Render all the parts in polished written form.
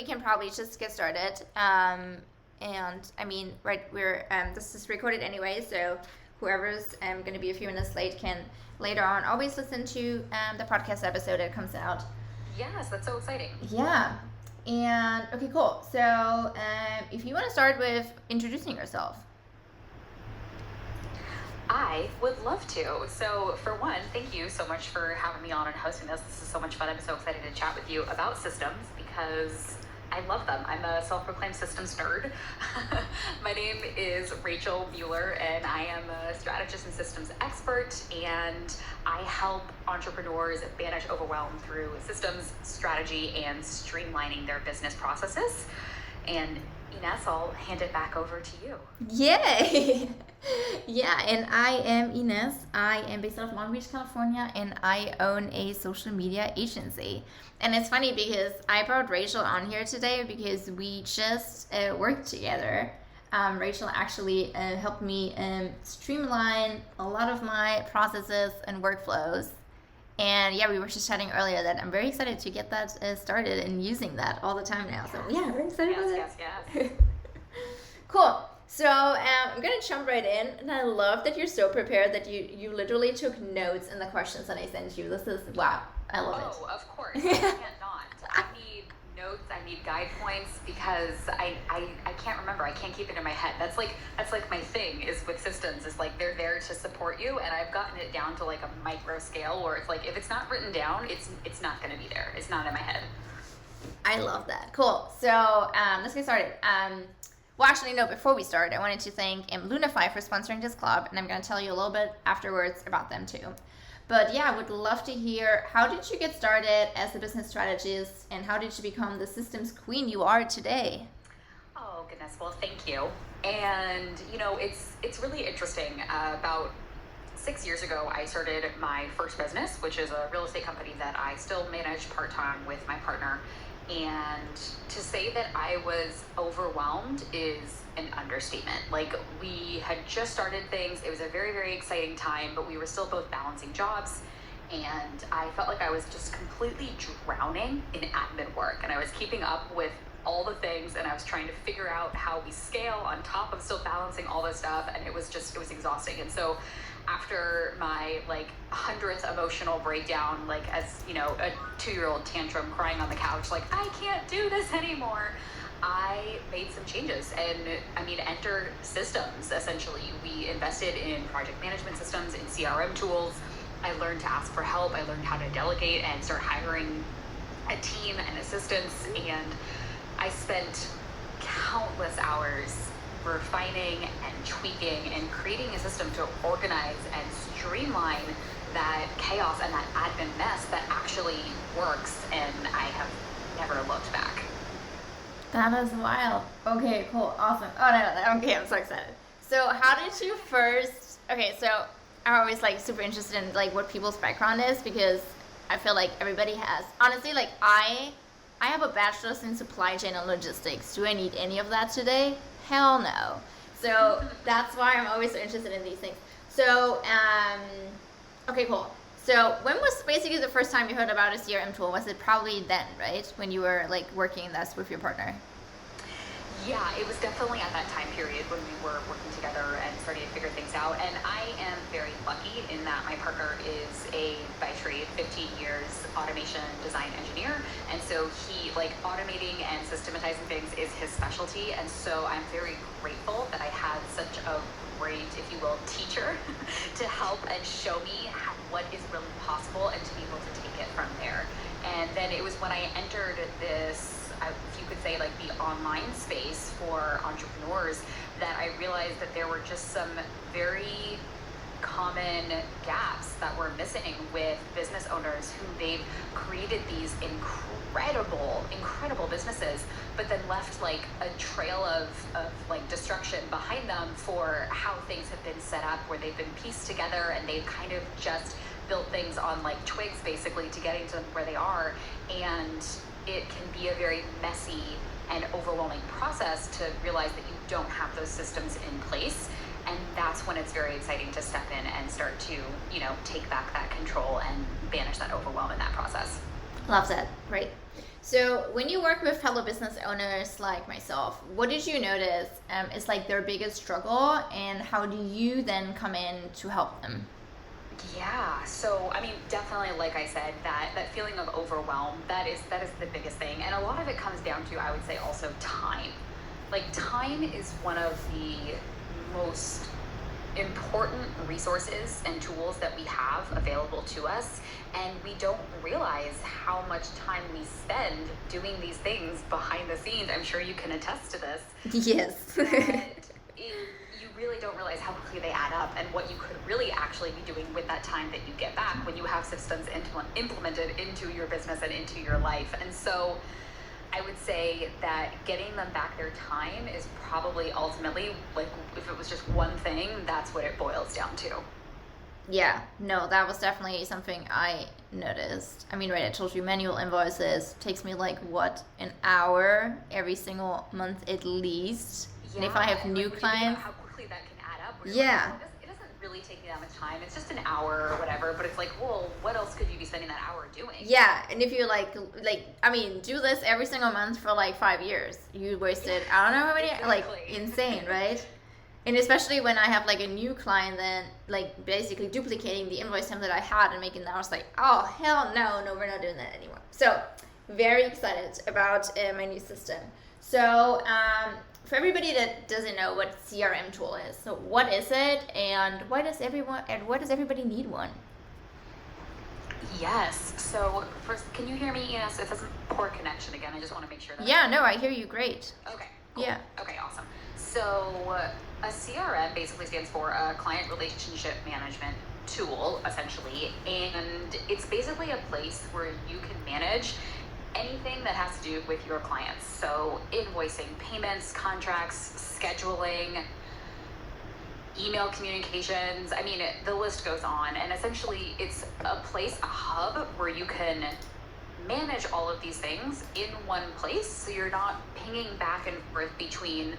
we can probably just get started. And I mean, right, we're this is recorded anyway, so whoever's going to be a few minutes late can later on always listen to the podcast episode that comes out. Yes, that's so exciting. Yeah. And okay, cool. So if you want to start with introducing yourself. I would love to. So for one, thank you so much for having me on and hosting this. This is so much fun. I'm so excited to chat with you about systems because I love them. I'm a self-proclaimed systems nerd. My name is Rachael Mueller, and I am a strategist and systems expert, and I help entrepreneurs manage overwhelm through systems, strategy, and streamlining their business processes. And Ines, I'll hand it back over to you. Yay! Yeah, and I am Ines. I am based out of Long Beach, California, and I own a social media agency. And it's funny because I brought Rachael on here today because we just worked together. Rachael actually helped me streamline a lot of my processes and workflows. And yeah, we were just chatting earlier that I'm very excited to get that started and using that all the time now. So yeah, very excited about it. Yes. Cool. So I'm going to jump right in. And I love that you're so prepared that you literally took notes in the questions that I sent you. This is, wow, I love it. Oh, of course. I can't not. I need notes, I need guide points because I can't remember. I can't keep it in my head. That's like my thing is with systems is like they're there to support you, and I've gotten it down to like a micro scale where it's like if it's not written down, it's not going to be there. It's not in my head. I love that. Cool. So let's get started. Well, actually, no, before we start, I wanted to thank Lunafy for sponsoring this club, and I'm going to tell you a little bit afterwards about them too. But yeah, I would love to hear, how did you get started as a business strategist, and how did you become the systems queen you are today? Oh, goodness. Well, thank you. And, you know, it's really interesting. About 6 years ago, I started my first business, which is a real estate company that I still manage part-time with my partner. And to say that I was overwhelmed is an understatement. Like, we had just started things. It was a very, very exciting time, but we were still both balancing jobs. And I felt like I was just completely drowning in admin work. And I was keeping up with all the things, and I was trying to figure out how we scale on top of still balancing all this stuff. And it was exhausting. And so after my 100th emotional breakdown, as you know, a 2-year-old tantrum crying on the couch, I can't do this anymore, I made some changes. And I mean, enter systems. Essentially, we invested in project management systems, in CRM tools. I learned to ask for help. I learned how to delegate and start hiring a team and assistants. And I spent countless hours refining and tweaking and creating a system to organize and streamline that chaos and that admin mess that actually works, and I have never looked back. That is wild. Okay, cool, awesome. Oh no, okay, I'm so excited. So how did you first, okay, so I'm always super interested in what people's background is, because I feel like everybody has, honestly, I have a bachelor's in supply chain and logistics. Do I need any of that today? Hell no. So that's why I'm always so interested in these things. So, okay, cool. So when was basically the first time you heard about a CRM tool? Was it probably then, right? When you were working this with your partner? Yeah, it was definitely at that time period when we were working together and starting to figure things out. And I am very lucky in that my partner is by trade, 15 years automation design engineer. And so he, automating and systematizing things is his specialty. And so I'm very grateful that I had such a great, if you will, teacher to help and show me what is really possible and to be able to take it from there. And then it was when I entered this, if you could say, the online space for entrepreneurs, that I realized that there were just some very common gaps that were missing with business owners who they've created these incredible businesses, but then left a trail of destruction behind them for how things have been set up, where they've been pieced together and they've kind of just built things on twigs basically to getting to where they are. And it can be a very messy and overwhelming process to realize that you don't have those systems in place. And that's when it's very exciting to step in and start to, take back that control and banish that overwhelm in that process. Love that. Great. So when you work with fellow business owners like myself, what did you notice is like their biggest struggle, and how do you then come in to help them? Yeah, so I mean, definitely, like I said, that feeling of overwhelm, that is the biggest thing, and a lot of it comes down to, I would say, also time. Like, time is one of the most important resources and tools that we have available to us, and we don't realize how much time we spend doing these things behind the scenes. I'm sure you can attest to this. Yes. You really don't realize how quickly they add up, and what you could really actually be doing with that time that you get back when you have systems implemented into your business and into your life. And so I would say that getting them back their time is probably ultimately, like, if it was just one thing, that's what it boils down to. Yeah, no, that was definitely something I noticed. I mean, right, I told you manual invoices takes me like, what, an hour every single month at least. And if I have new clients, how quickly that can add up. Yeah. Like, it doesn't really take me that much time. It's just an hour or whatever. But it's like, well, what else could you be spending that hour doing? Yeah, and if you I mean, do this every single month for like 5 years, you wasted, I don't know how many, like, insane, right? And especially when I have like a new client, then like basically duplicating the invoice template I had and making that, I was like, oh hell no, we're not doing that anymore. So very excited about my new system. So for everybody that doesn't know what CRM tool is, so what is it, and why does everybody need one? Yes. So first, can you hear me, Ines? If it's a poor connection again, I just want to make sure that. Yeah, no, I hear you great. Okay. Cool. Yeah. Okay, awesome. So a CRM basically stands for a client relationship management tool, essentially, and it's basically a place where you can manage anything that has to do with your clients. So invoicing, payments, contracts, scheduling, email communications. I mean, the list goes on. And essentially, it's a place, a hub where you can manage all of these things in one place. So you're not pinging back and forth between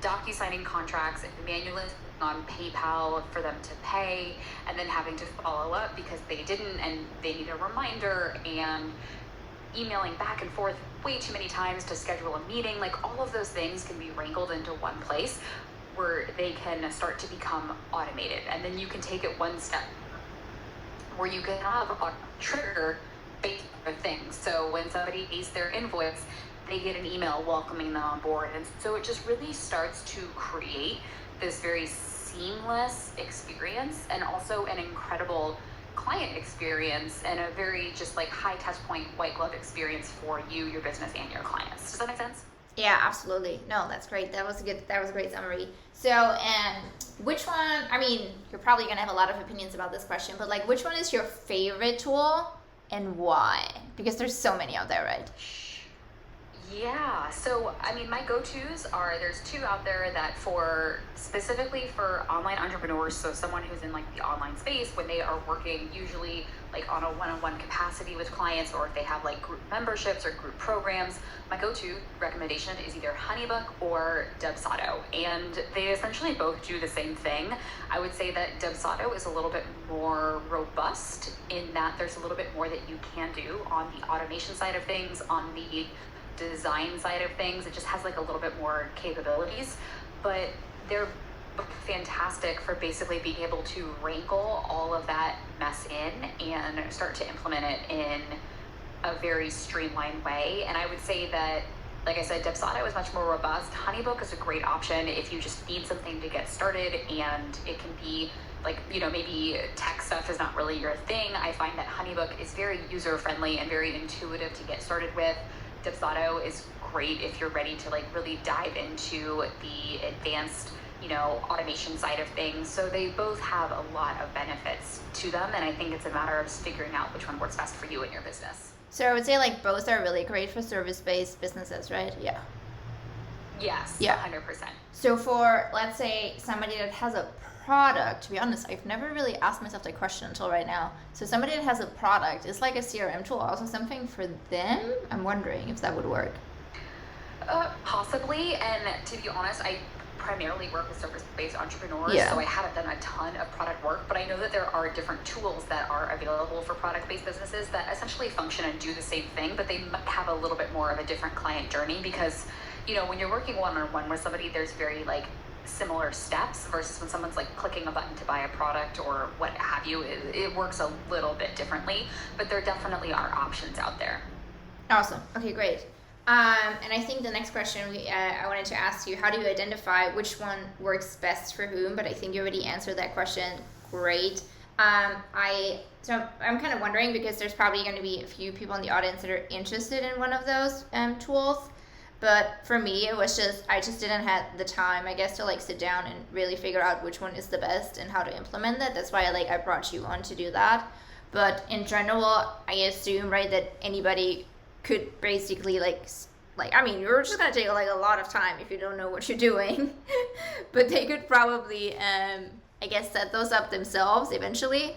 docu-signing contracts and manually on PayPal for them to pay, and then having to follow up because they didn't and they need a reminder, and emailing back and forth way too many times to schedule a meeting. Like, all of those things can be wrangled into one place where they can start to become automated. And then you can take it one step where you can have a trigger based on things. So when somebody pays their invoice, they get an email welcoming them on board. And so it just really starts to create this very seamless experience, and also an incredible client experience, and a very just like high touch point, white glove experience for you, your business, and your clients. Does that make sense? Yeah, absolutely. No, that's great. That was a great summary. So, and which one, I mean, you're probably going to have a lot of opinions about this question, but like, which one is your favorite tool and why? Because there's so many out there, right? Yeah, so I mean, my go-tos are, there's two out there that specifically for online entrepreneurs, so someone who's in like the online space when they are working usually like on a one-on-one capacity with clients, or if they have like group memberships or group programs. My go-to recommendation is either Honeybook or Dubsado, and they essentially both do the same thing. I would say that Dubsado is a little bit more robust in that there's a little bit more that you can do on the automation side of things, on the design side of things. It just has like a little bit more capabilities, but they're fantastic for basically being able to wrangle all of that mess in and start to implement it in a very streamlined way. And I would say that, like I said, Dubsado is much more robust. Honeybook is a great option if you just need something to get started, and it can be like, you know, maybe tech stuff is not really your thing. I find that Honeybook is very user-friendly and very intuitive to get started with. Dubsado is great if you're ready to like really dive into the advanced, you know, automation side of things. So they both have a lot of benefits to them, and I think it's a matter of figuring out which one works best for you and your business. So I would say like both are really great for service-based businesses, right? Yeah. Yes. Yeah. 100%. So for, let's say, somebody that has a product, to be honest, I've never really asked myself that question until right now. So somebody that has a product, is like a CRM tool also something for them? I'm wondering if that would work. Possibly, and to be honest, I primarily work with service-based entrepreneurs, Yeah. so I haven't done a ton of product work, but I know that there are different tools that are available for product-based businesses that essentially function and do the same thing, but they might have a little bit more of a different client journey because, you know, when you're working one-on-one with somebody, there's very like similar steps versus when someone's like clicking a button to buy a product or what have you, it works a little bit differently, but there definitely are options out there. Awesome. Okay, great. And I think the next question I wanted to ask you, how do you identify which one works best for whom? But I think you already answered that question. Great. So I'm kind of wondering because there's probably going to be a few people in the audience that are interested in one of those tools. But for me, it was I just didn't have the time, I guess, to like sit down and really figure out which one is the best and how to implement that. That's why I brought you on to do that. But in general, I assume, right, that anybody could basically I mean, you're just gonna take like a lot of time if you don't know what you're doing, but they could probably, I guess, set those up themselves eventually.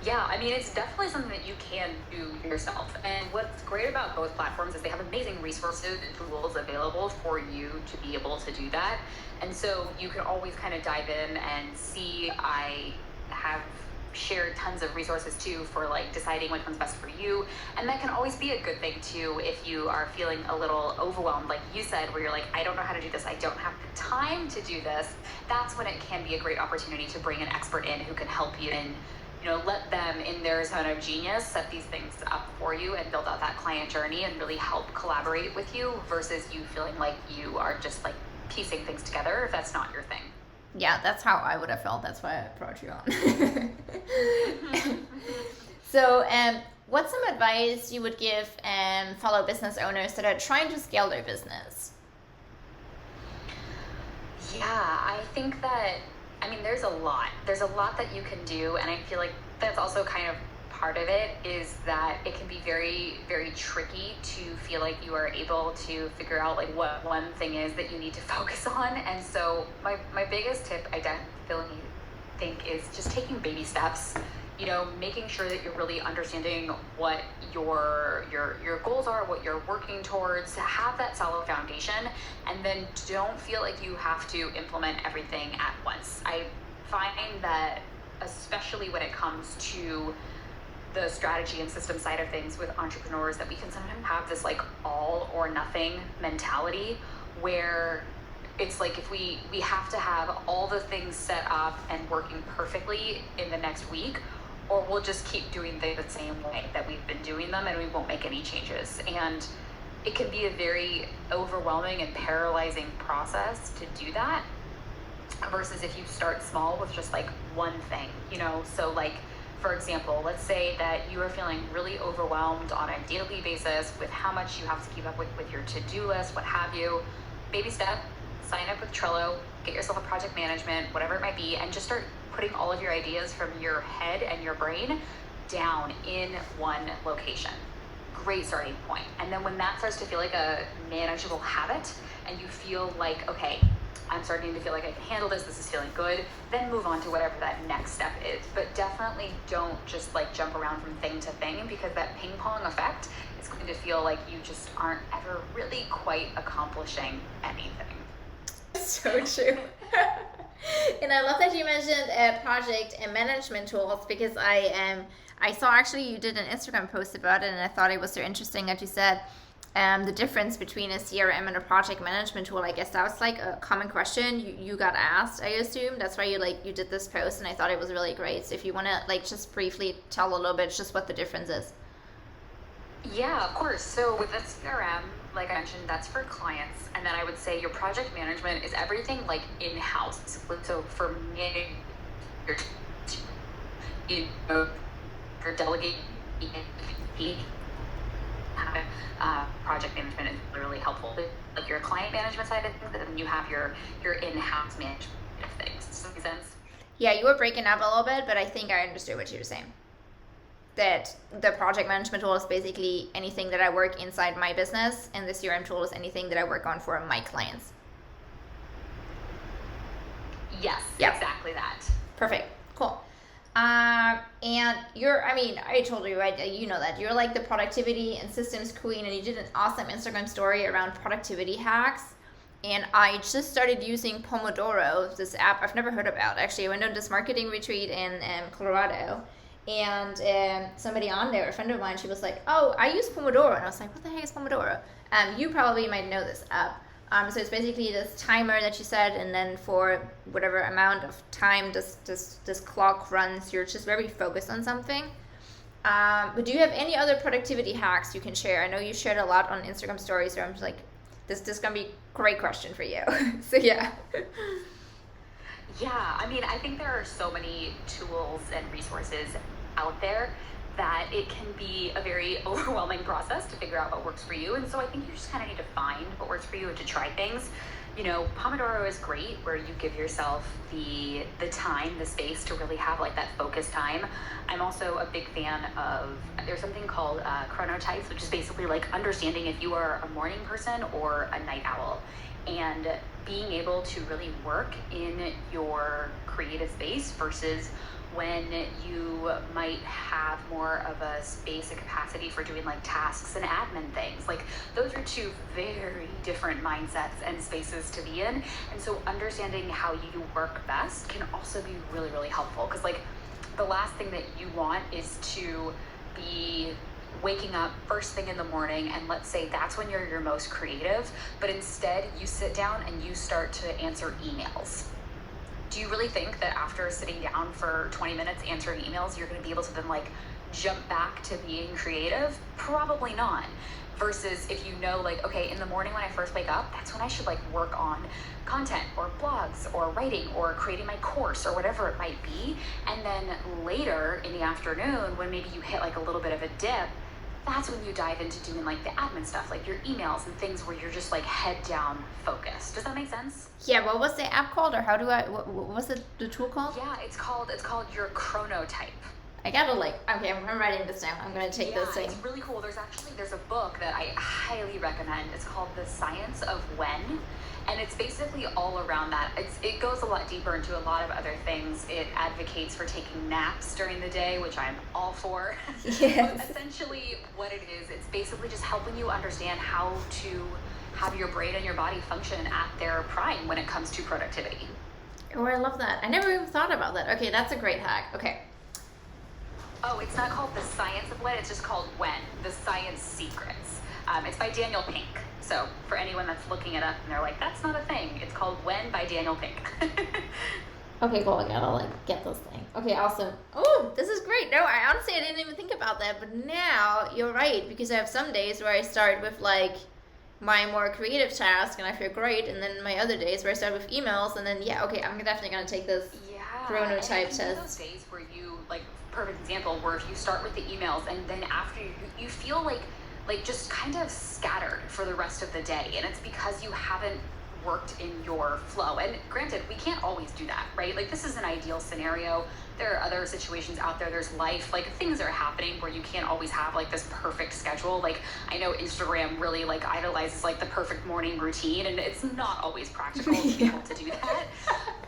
Yeah, I mean, it's definitely something that you can do yourself. And what's great about both platforms is they have amazing resources and tools available for you to be able to do that. And so you can always kind of dive in and see. I have shared tons of resources too for like deciding which one's best for you, and that can always be a good thing too if you are feeling a little overwhelmed, like you said, where you're like, I don't know how to do this, I don't have the time to do this. That's when it can be a great opportunity to bring an expert in who can help you and, you know, let them in their zone of genius set these things up for you and build out that client journey and really help collaborate with you versus you feeling like you are just like piecing things together if that's not your thing. Yeah, that's how I would have felt. That's why I brought you on. So, what's some advice you would give fellow business owners that are trying to scale their business? Yeah, I think that, I mean, there's a lot that you can do, and I feel like that's also kind of part of it is that it can be very, very tricky to feel like you are able to figure out like what one thing is that you need to focus on. And so my biggest tip I definitely think is just taking baby steps, you know, making sure that you're really understanding what your goals are, what you're working towards, have that solid foundation, and then don't feel like you have to implement everything at once. I find that especially when it comes to the strategy and system side of things with entrepreneurs, that we can sometimes have this like all or nothing mentality where it's like if we have to have all the things set up and working perfectly in the next week, or we'll just keep doing things the same way that we've been doing them and we won't make any changes. And it can be a very overwhelming and paralyzing process to do that versus if you start small with just like one thing, you know. So like, for example, let's say that you are feeling really overwhelmed on a daily basis with how much you have to keep up with your to-do list, what have you. Baby step, sign up with Trello, get yourself a project management, whatever it might be, and just start putting all of your ideas from your head and your brain down in one location. Great starting point. And then when that starts to feel like a manageable habit and you feel like, okay, I'm starting to feel like I can handle this is feeling good, then move on to whatever that next step is. But definitely don't just like jump around from thing to thing, because that ping pong effect is going to feel like you just aren't ever really quite accomplishing anything. So true. And I love that you mentioned project and management tools, because I saw actually you did an Instagram post about it, and I thought it was so interesting that you said the difference between a CRM and a project management tool. I guess that was like a common question you got asked, I assume. That's why you did this post, and I thought it was really great. So if you want to like just briefly tell a little bit just what the difference is. Yeah, of course. So with the CRM, like I mentioned, that's for clients. And then I would say your project management is everything like in-house. So for me, you're delegating project management is really helpful. Like your client management side of things, and then you have your in-house management of things. Does that make sense? Yeah, you were breaking up a little bit, but I think I understood what you were saying. That the project management tool is basically anything that I work inside my business, and the CRM tool is anything that I work on for my clients. Yes, yep. Exactly that. Perfect. Cool. And I told you, right? You know that you're like the productivity and systems queen, and you did an awesome Instagram story around productivity hacks. and I just started using Pomodoro, this app I've never heard about. Actually, I went on this marketing retreat in Colorado, and somebody on there, a friend of mine, she was like, "Oh, I use Pomodoro," and I was like, "What the heck is Pomodoro?" You probably might know this app. So it's basically this timer that you set, and then for whatever amount of time this clock runs, you're just very focused on something. But do you have any other productivity hacks you can share? I know you shared a lot on Instagram stories, so I'm just like, this is gonna be a great question for you. So yeah. Yeah, I mean, I think there are so many tools and resources out there that it can be a very overwhelming process to figure out what works for you. And so I think you just kind of need to find what works for you and to try things. You know, Pomodoro is great where you give yourself the time, the space to really have like that focus time. I'm also a big fan of, there's something called chronotypes, which is basically like understanding if you are a morning person or a night owl, and being able to really work in your creative space versus when you might have more of a space and capacity for doing like tasks and admin things. Like those are two very different mindsets and spaces to be in. And so understanding how you work best can also be really, really helpful. Because like the last thing that you want is to be waking up first thing in the morning and let's say that's when you're your most creative, but instead you sit down and you start to answer emails. Do you really think that after sitting down for 20 minutes answering emails, you're going to be able to then like jump back to being creative? Probably not. Versus if you know, like, okay, in the morning when I first wake up, that's when I should like work on content or blogs or writing or creating my course or whatever it might be. And then later in the afternoon, when maybe you hit like a little bit of a dip, that's when you dive into doing like the admin stuff, like your emails and things where you're just like head down focused. Does that make sense? Yeah, what was the app called, or how do what was the tool called? Yeah, it's called your chronotype. I gotta like, okay, I'm writing this down. I'm gonna take this thing. It's really cool. There's a book that I highly recommend. It's called The Science of When. And it's basically all around that. It goes a lot deeper into a lot of other things. It advocates for taking naps during the day, which I'm all for. Yes. But essentially what it is, it's basically just helping you understand how to have your brain and your body function at their prime when it comes to productivity. Oh, I love that. I never even thought about that. Okay, that's a great hack. Okay. Oh, it's not called The Science of When, it's just called When, The Science Secrets. It's by Daniel Pink. So for anyone that's looking it up and they're like, that's not a thing, it's called When by Daniel Pink. Okay, cool. I gotta like get this thing. Okay, awesome. Oh, this is great. No, I honestly I didn't even think about that, but now you're right, because I have some days where I start with like my more creative task and I feel great, and then my other days where I start with emails, and then yeah, okay, I'm definitely gonna take this chronotype test. Those days where you like, perfect example, where if you start with the emails and then after you feel like just kind of scattered for the rest of the day, and it's because you haven't worked in your flow. And granted, we can't always do that, right? Like this is an ideal scenario. There are other situations out there, there's life, like things are happening where you can't always have like this perfect schedule. Like I know Instagram really like idolizes like the perfect morning routine, and it's not always practical to be able to do that.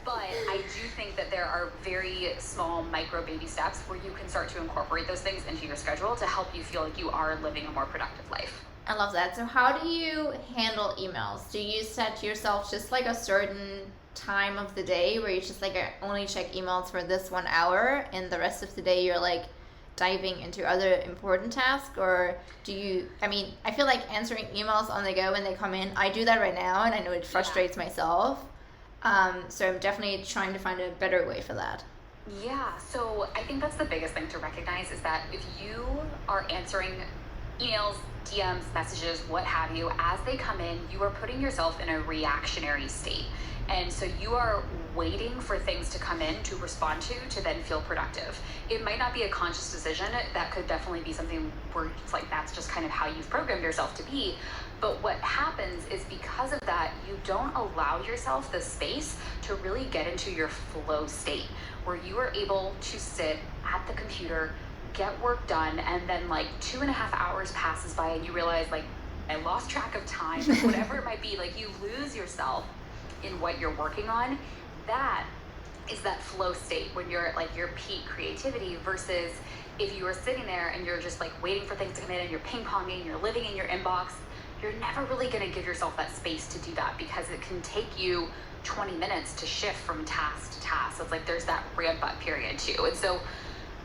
But I do think that there are very small micro baby steps where you can start to incorporate those things into your schedule to help you feel like you are living a more productive life. I love that. So how do you handle emails? Do you set yourself just like a certain time of the day where you just like only check emails for this 1 hour and the rest of the day you're like diving into other important tasks? Or do you, I mean, I feel like answering emails on the go when they come in, I do that right now and I know it frustrates myself. So I'm definitely trying to find a better way for that. Yeah, so I think that's the biggest thing to recognize, is that if you are answering emails, DMs, messages, what have you, as they come in, you are putting yourself in a reactionary state. And so you are waiting for things to come in to respond to then feel productive. It might not be a conscious decision. That could definitely be something where it's like that's just kind of how you've programmed yourself to be. But what happens is because of that, you don't allow yourself the space to really get into your flow state, where you are able to sit at the computer, get work done, and then like 2.5 hours passes by and you realize like I lost track of time, whatever it might be, like you lose yourself in what you're working on. That is that flow state when you're at like your peak creativity, versus if you are sitting there and you're just like waiting for things to come in and you're ping-ponging, you're living in your inbox, you're never really going to give yourself that space to do that, because it can take you 20 minutes to shift from task to task. So it's like there's that ramp up period too. And so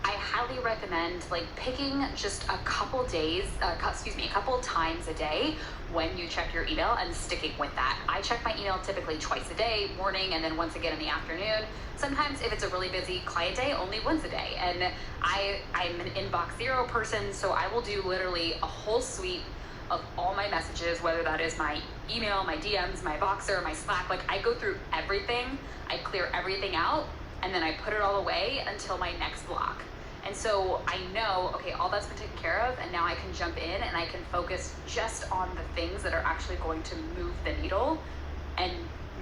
I highly recommend like picking just a couple times a day when you check your email and sticking with that. I check my email typically twice a day, morning and then once again in the afternoon. Sometimes if it's a really busy client day, only once a day. And I'm an inbox zero person, so I will do literally a whole suite of all my messages, whether that is my email, my DMs, my Voxer, my Slack. Like I go through everything, I clear everything out, and then I put it all away until my next block. And so I know, okay, all that's been taken care of, and now I can jump in and I can focus just on the things that are actually going to move the needle and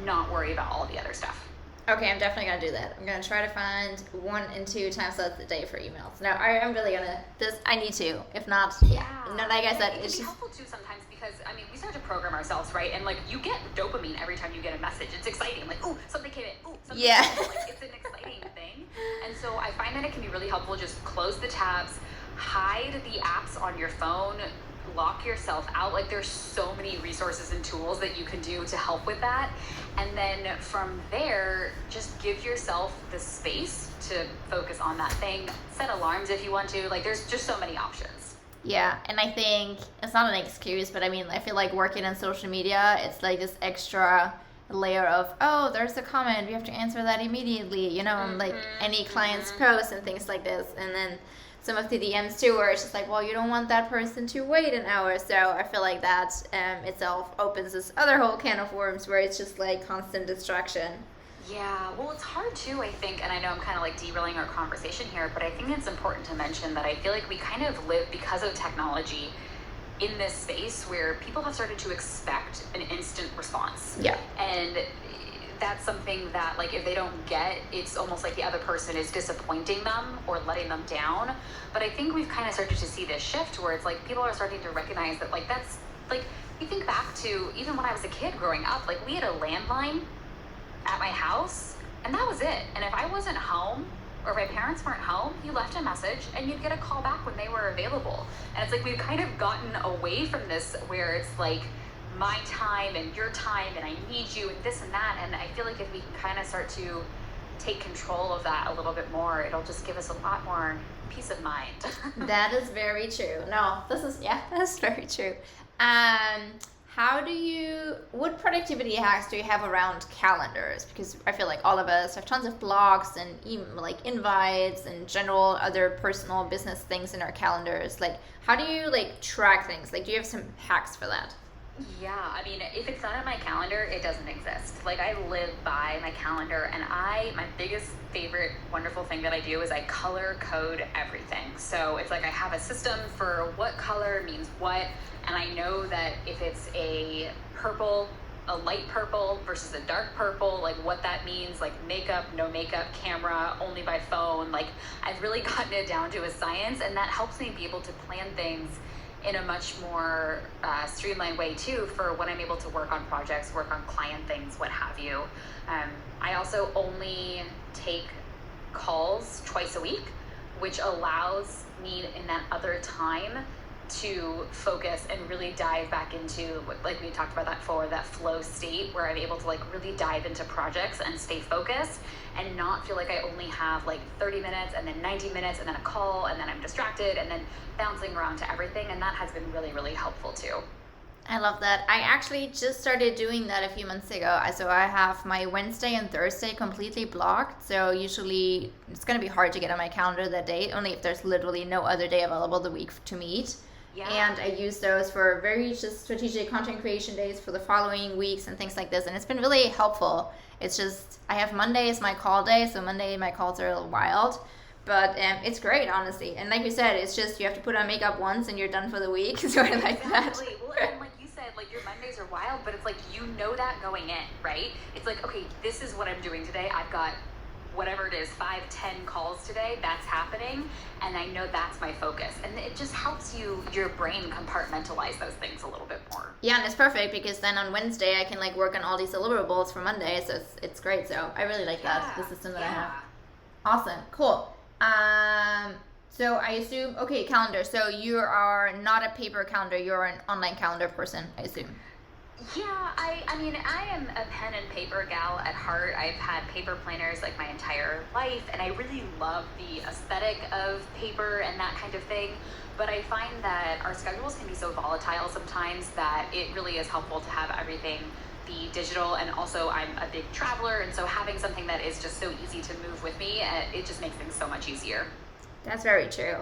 not worry about all the other stuff. Okay, I'm definitely going to do that. I'm going to try to find 1 and 2 time slots a day for emails. No, I'm really going to, I need to. If not, no, like I said, it's just helpful too sometimes, because, I mean, we start to program ourselves, right? And, like, you get dopamine every time you get a message. It's exciting. Like, ooh, something came in. Ooh, something came in. Like, it's an exciting thing. And so I find that it can be really helpful. Just close the tabs, hide the apps on your phone, lock yourself out. Like there's so many resources and tools that you can do to help with that. And then from there, just give yourself the space to focus on that thing. Set alarms if you want to. Like there's just so many options. Yeah, and I think it's not an excuse, but I mean, I feel like working in social media, it's like this extra layer of, oh, there's a comment, we have to answer that immediately, you know, and like any client's post and things like this. And then some of the DMs too, where it's just like, well, you don't want that person to wait an hour. So I feel like that itself opens this other whole can of worms where it's just like constant distraction. Yeah, well, it's hard too, I think, and I know I'm kind of like derailing our conversation here, but I think it's important to mention that I feel like we kind of live, because of technology, in this space where people have started to expect an instant response. Yeah. And that's something that, like, if they don't get, it's almost like the other person is disappointing them or letting them down. But I think we've kind of started to see this shift where it's like people are starting to recognize that, like, that's like, you think back to even when I was a kid growing up, like we had a landline at my house and that was it. And if I wasn't home or if my parents weren't home, you left a message and you'd get a call back when they were available. And it's like we've kind of gotten away from this where it's like my time and your time and I need you and this and that. And I feel like if we can kind of start to take control of that a little bit more, it'll just give us a lot more peace of mind. That is very true. No, that's very true. What productivity hacks do you have around calendars? Because I feel like all of us have tons of blocks and even like invites and general other personal business things in our calendars. Like, how do you like track things? Like, do you have some hacks for that? Yeah, I mean, if it's not on my calendar, it doesn't exist. Like, I live by my calendar, and my biggest favorite wonderful thing that I do is I color code everything. So it's like I have a system for what color means what, and I know that if it's a purple, a light purple versus a dark purple, like what that means, like makeup, no makeup, camera, only by phone. Like, I've really gotten it down to a science, and that helps me be able to plan things in a much more streamlined way too, for when I'm able to work on projects, work on client things, what have you. I also only take calls twice a week, which allows me in that other time to focus and really dive back into, like we talked about that for that flow state where I'm able to like really dive into projects and stay focused and not feel like I only have like 30 minutes and then 90 minutes and then a call and then I'm distracted and then bouncing around to everything. And that has been really, really helpful too. I love that. I actually just started doing that a few months ago. So I have my Wednesday and Thursday completely blocked. So usually it's going to be hard to get on my calendar that day, only if there's literally no other day available the week to meet. Yeah. And I use those for very just strategic content creation days for the following weeks and things like this. And it's been really helpful. It's just, I have Monday as my call day. So Monday, my calls are a little wild. But it's great, honestly. And like you said, it's just you have to put on makeup once and you're done for the week. Sort of like that. Well, and like you said, like your Mondays are wild, but it's like you know that going in, right? It's like, okay, this is what I'm doing today. I've got whatever it is, 5-10 calls today, that's happening, and I know that's my focus. And it just helps your brain compartmentalize those things a little bit more. Yeah, and it's perfect because then on Wednesday I can like work on all these deliverables for Monday, so it's great. So I really like that, the system that I have. Awesome, cool. So I assume, okay, calendar. So you are not a paper calendar, you're an online calendar person, I assume. Yeah, I mean, I am a pen and paper gal at heart. I've had paper planners like my entire life, and I really love the aesthetic of paper and that kind of thing. But I find that our schedules can be so volatile sometimes that it really is helpful to have everything be digital. And also, I'm a big traveler, and so having something that is just so easy to move with me, it just makes things so much easier. That's very true.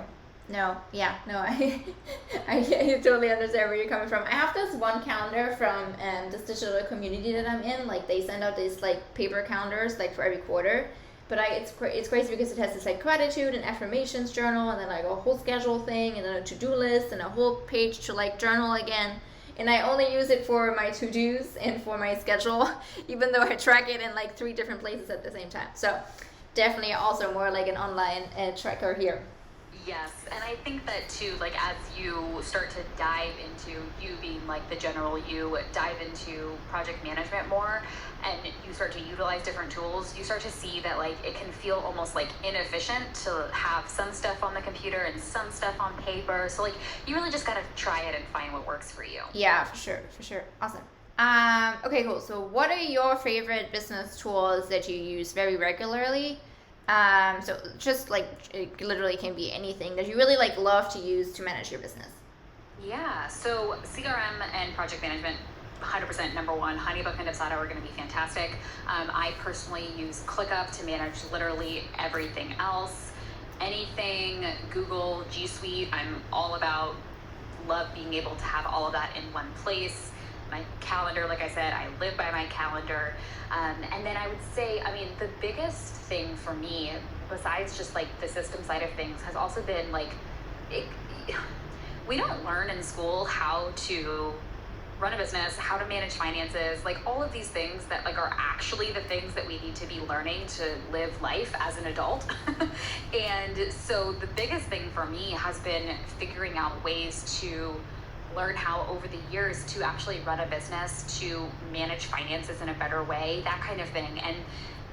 No, yeah, no, I totally understand where you're coming from. I have this one calendar from this digital community that I'm in. Like they send out these like paper calendars like for every quarter. But it's crazy because it has this like gratitude and affirmations journal, and then like a whole schedule thing, and then a to-do list, and a whole page to like journal again. And I only use it for my to-dos and for my schedule, even though I track it in like 3 different places at the same time. So definitely also more like an online tracker here. Yes, and I think that too, like as you start to dive into you being like the general you, dive into project management more, and you start to utilize different tools, you start to see that like it can feel almost like inefficient to have some stuff on the computer and some stuff on paper. So like you really just gotta try it and find what works for you. Yeah, for sure. Awesome. Okay, cool. So what are your favorite business tools that you use very regularly? So just like it literally can be anything that you really like love to use to manage your business. Yeah, so CRM and project management, 100% number one. Honeybook and Dubsado are going to be fantastic. I personally use ClickUp to manage literally everything else. Anything Google, G Suite, I'm all about. Love being able to have all of that in one place. My calendar, like I said, I live by my calendar. And then I would say, I mean, the biggest thing for me, besides just like the system side of things, has also been like, we don't learn in school how to run a business, how to manage finances, like all of these things that like are actually the things that we need to be learning to live life as an adult. And so the biggest thing for me has been figuring out ways to learn how over the years to actually run a business, to manage finances in a better way, that kind of thing. And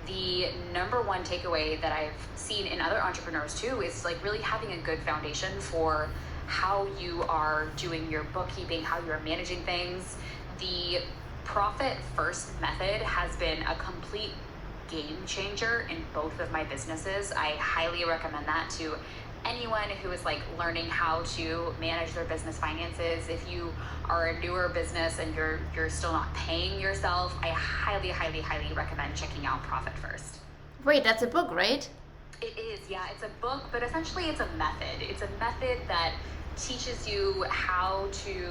the number one takeaway that I've seen in other entrepreneurs too is like really having a good foundation for how you are doing your bookkeeping, how you're managing things. The profit first method has been a complete game changer in both of my businesses. I highly recommend that to anyone who is like learning how to manage their business finances. If you are a newer business and you're still not paying yourself, I highly recommend checking out Profit First. Wait, that's a book, right? It is, yeah, it's a book, but essentially it's a method. It's a method that teaches you how to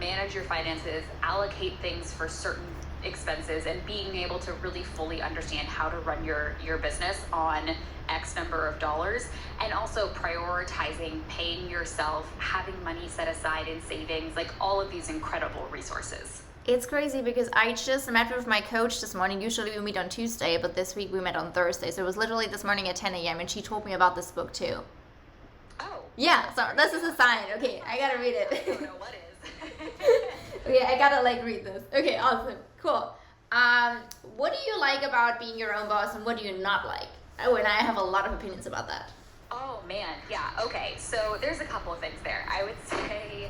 manage your finances, allocate things for certain expenses, and being able to really fully understand how to run your business on X number of dollars, and also prioritizing paying yourself, having money set aside in savings, like all of these incredible resources. It's crazy because I just met with my coach this morning. Usually we meet on Tuesday, but this week we met on Thursday. So it was literally this morning at 10 a.m. and she told me about this book too. Oh. Yeah, so this is a sign. Okay, I gotta read it. I don't know what is. Okay, I gotta like read this. Okay, awesome. Cool. What do you like about being your own boss and what do you not like? Oh, and I have a lot of opinions about that. Oh man, yeah. Okay, so there's a couple of things there. I would say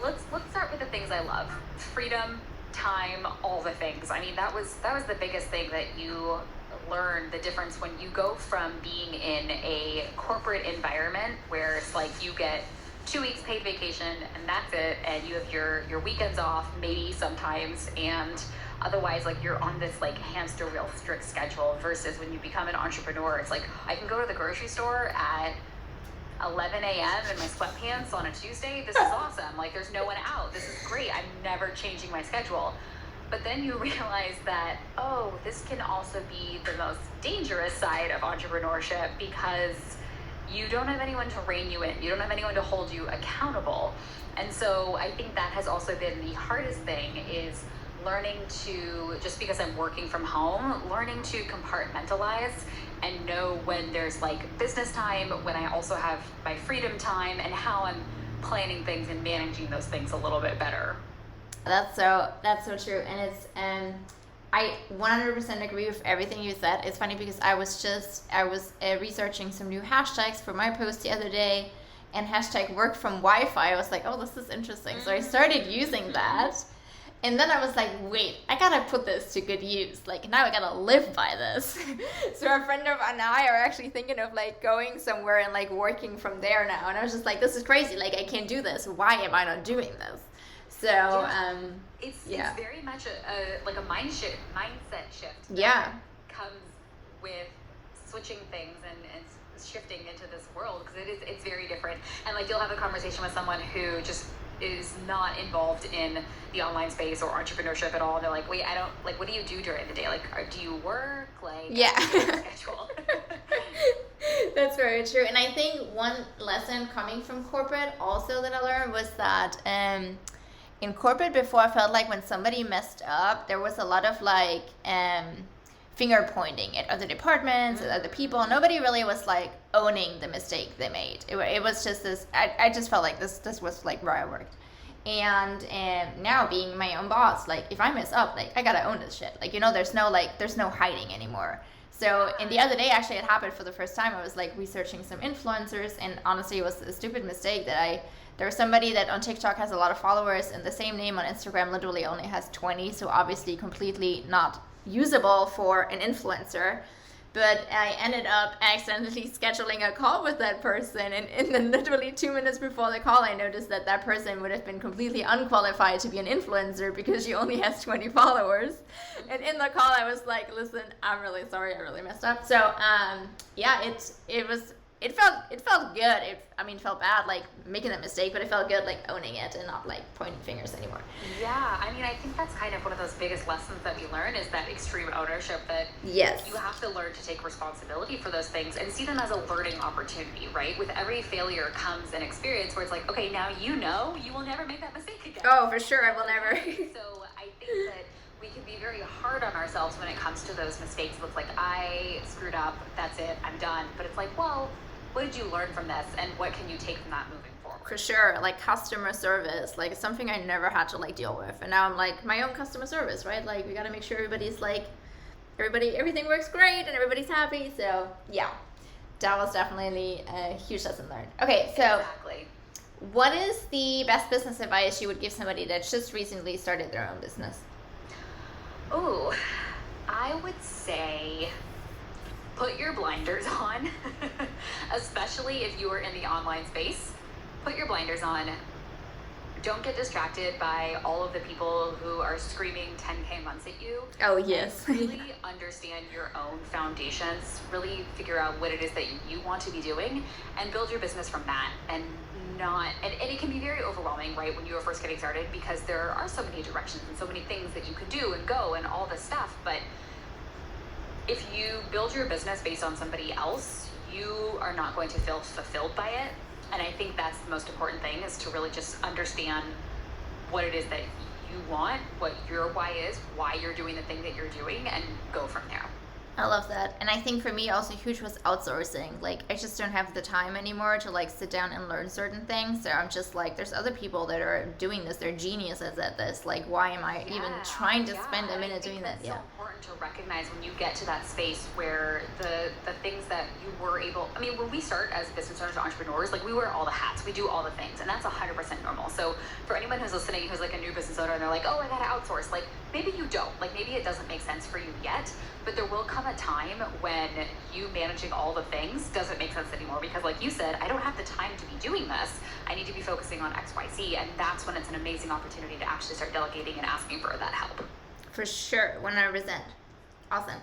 let's start with the things I love. Freedom, time, all the things. I mean, that was the biggest thing that you learn the difference when you go from being in a corporate environment where it's like you get 2 weeks paid vacation and that's it, and you have your weekends off maybe sometimes, and otherwise like you're on this like hamster wheel strict schedule, versus when you become an entrepreneur, it's like I can go to the grocery store at 11 a.m. in my sweatpants on a Tuesday. This is awesome. Like there's no one out. This is great. I'm never changing my schedule. But then you realize that, oh, this can also be the most dangerous side of entrepreneurship, because you don't have anyone to rein you in. You don't have anyone to hold you accountable. And so I think that has also been the hardest thing, is learning to, just because I'm working from home, learning to compartmentalize and know when there's like business time, when I also have my freedom time, and how I'm planning things and managing those things a little bit better. That's so true. And it's I 100% agree with everything you said. It's funny because I was researching some new hashtags for my post the other day, and hashtag work from Wi-Fi. I was like, oh, this is interesting. So I started using that. And then I was like, wait, I gotta put this to good use. Like, now I gotta live by this. So a friend of and I are actually thinking of like going somewhere and like working from there now. And I was just like, this is crazy. Like, I can't do this. Why am I not doing this? So, it's very much a mindset shift. Yeah. That comes with switching things and shifting into this world, because it's very different. And like, you'll have a conversation with someone who just is not involved in the online space or entrepreneurship at all, and they're like, wait, I don't, like, what do you do during the day? Like, do you work? Like, yeah. Schedule. That's very true. And I think one lesson coming from corporate also that I learned was that in corporate before, I felt like when somebody messed up, there was a lot of like finger pointing at other departments, at other people. Nobody really was like owning the mistake they made. It was just this, I just felt like this was like where I worked. And now being my own boss, like if I mess up, like I gotta own this shit. Like, there's no hiding anymore. So, and the other day actually it happened for the first time. I was like researching some influencers, and honestly it was a stupid mistake that there was somebody that on TikTok has a lot of followers, and the same name on Instagram literally only has 20, so obviously completely not usable for an influencer. But I ended up accidentally scheduling a call with that person, and then literally 2 minutes before the call I noticed that person would have been completely unqualified to be an influencer because she only has 20 followers. And in the call I was like, listen, I'm really sorry, I really messed up. So yeah, it felt good. It felt bad like making that mistake, but it felt good like owning it and not like pointing fingers anymore. Yeah, I think that's kind of one of those biggest lessons that we learn, is that extreme ownership, that yes, you have to learn to take responsibility for those things and see them as a learning opportunity, right? With every failure comes an experience where it's like, okay, now you will never make that mistake again. Oh, for sure, I will never. So I think that we can be very hard on ourselves when it comes to those mistakes. It's like, I screwed up, that's it, I'm done. But it's like, well, what did you learn from this, and what can you take from that moving forward? For sure, like customer service, like it's something I never had to like deal with, and now I'm like my own customer service, right? Like we got to make sure everything works great and everybody's happy. So yeah, that was definitely a huge lesson learned. Okay, so exactly. What is the best business advice you would give somebody that just recently started their own business? Oh, I would say put your blinders on, especially if you are in the online space. Put your blinders on. Don't get distracted by all of the people who are screaming 10K months at you. Oh, yes. Really understand your own foundations. Really figure out what it is that you want to be doing and build your business from that. And it can be very overwhelming, right, when you are first getting started, because there are so many directions and so many things that you can do and go and all this stuff. But if you build your business based on somebody else, you are not going to feel fulfilled by it. And I think that's the most important thing, is to really just understand what it is that you want, what your why is, why you're doing the thing that you're doing, and go from there. I love that. And I think for me also huge was outsourcing. Like I just don't have the time anymore to like sit down and learn certain things. So I'm just like, there's other people that are doing this. They're geniuses at this. Like why am I even trying to spend a minute doing that? It's so important to recognize when you get to that space where the things that you were able, when we start as business owners or entrepreneurs, like we wear all the hats, we do all the things, and that's 100% normal. So for anyone who's listening who's like a new business owner and they're like, oh, I gotta outsource, like maybe you don't, like maybe it doesn't make sense for you yet, but there will come a time when you managing all the things doesn't make sense anymore, because like you said, I don't have the time to be doing this. I need to be focusing on XYZ, and that's when it's an amazing opportunity to actually start delegating and asking for that help. For sure, 100%. Awesome.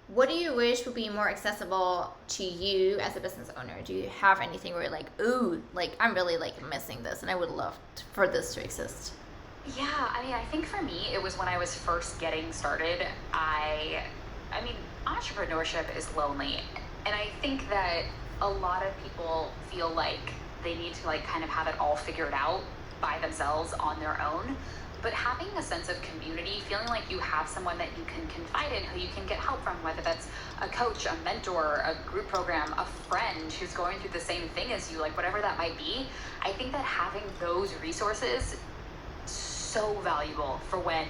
What do you wish would be more accessible to you as a business owner? Do you have anything where you're like, ooh, like I'm really like missing this and I would love for this to exist? Yeah, I think for me, it was when I was first getting started. Entrepreneurship is lonely. And I think that a lot of people feel like they need to like kind of have it all figured out by themselves on their own. But having a sense of community, feeling like you have someone that you can confide in, who you can get help from, whether that's a coach, a mentor, a group program, a friend who's going through the same thing as you, like whatever that might be, I think that having those resources so valuable for when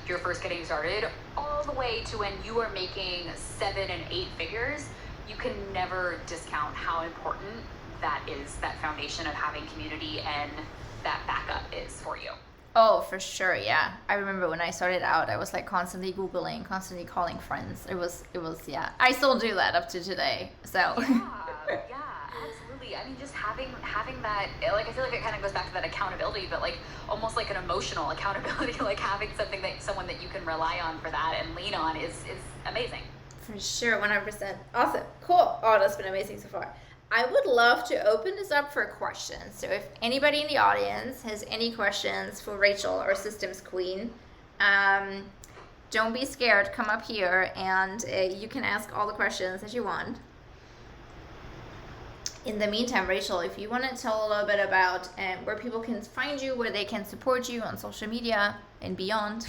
you're first getting started, all the way to when you are making 7 and 8 figures, you can never discount how important that is, that foundation of having community and that backup is for you. Oh, for sure, yeah. I remember when I started out, I was like constantly Googling, constantly calling friends. It was, yeah. I still do that up to today, so. Yeah, absolutely. I mean, just having that, like, I feel like it kind of goes back to that accountability, but like almost like an emotional accountability, like having someone that you can rely on for that and lean on is amazing. For sure, 100%. Awesome, cool. Oh, that's been amazing so far. I would love to open this up for questions. So if anybody in the audience has any questions for Rachael, our systems queen, don't be scared. Come up here and you can ask all the questions that you want. In the meantime, Rachael, if you want to tell a little bit about where people can find you, where they can support you on social media and beyond.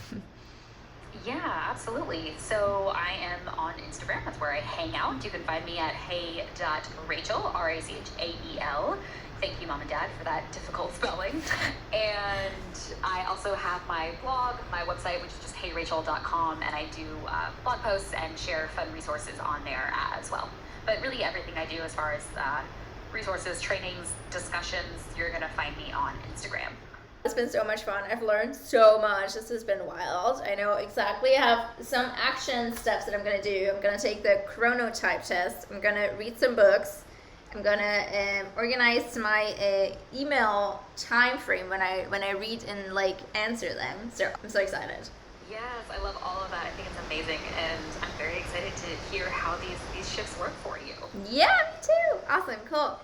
Yeah, absolutely. So I am on Instagram. That's where I hang out. You can find me at hey.rachael, Rachael. Thank you, Mom and Dad, for that difficult spelling. And I also have my blog, my website, which is just heyrachel.com, and I do blog posts and share fun resources on there as well. But really everything I do as far as resources, trainings, discussions, you're going to find me on Instagram. It's been so much fun. I've learned so much. This has been wild. I know exactly. I have some action steps that I'm going to do. I'm going to take the chronotype test. I'm going to read some books. I'm going to organize my email time frame when I read and like answer them. So I'm so excited. Yes, I love all of that. I think it's amazing, and I'm very excited to hear how these shifts work for you. Yeah, me too. Awesome, cool.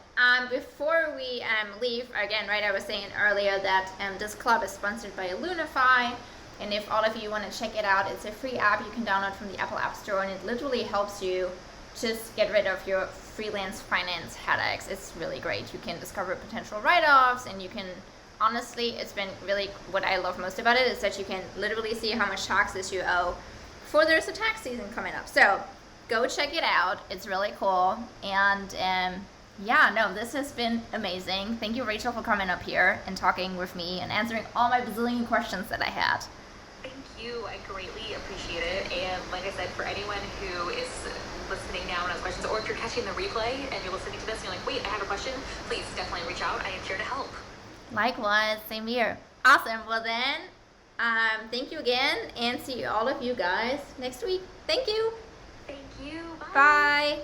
Before we leave, again, right, I was saying earlier that this club is sponsored by Lunify, and if all of you want to check it out, it's a free app you can download from the Apple App Store, and it literally helps you just get rid of your freelance finance headaches. It's really great. You can discover potential write-offs, and you can, honestly, it's been really, what I love most about it is that you can literally see how much taxes you owe before there's a tax season coming up. So go check it out. It's really cool. And yeah, no, this has been amazing. Thank you, Rachael, for coming up here and talking with me and answering all my bazillion questions that I had. Thank you. I greatly appreciate it. And like I said, for anyone who is listening now and has questions, or if you're catching the replay and you're listening to this and you're like, wait, I have a question, please definitely reach out. I am here to help. Likewise, same here. Awesome. Well then, thank you again, and see all of you guys next week. Thank you. Thank you. Bye. Bye.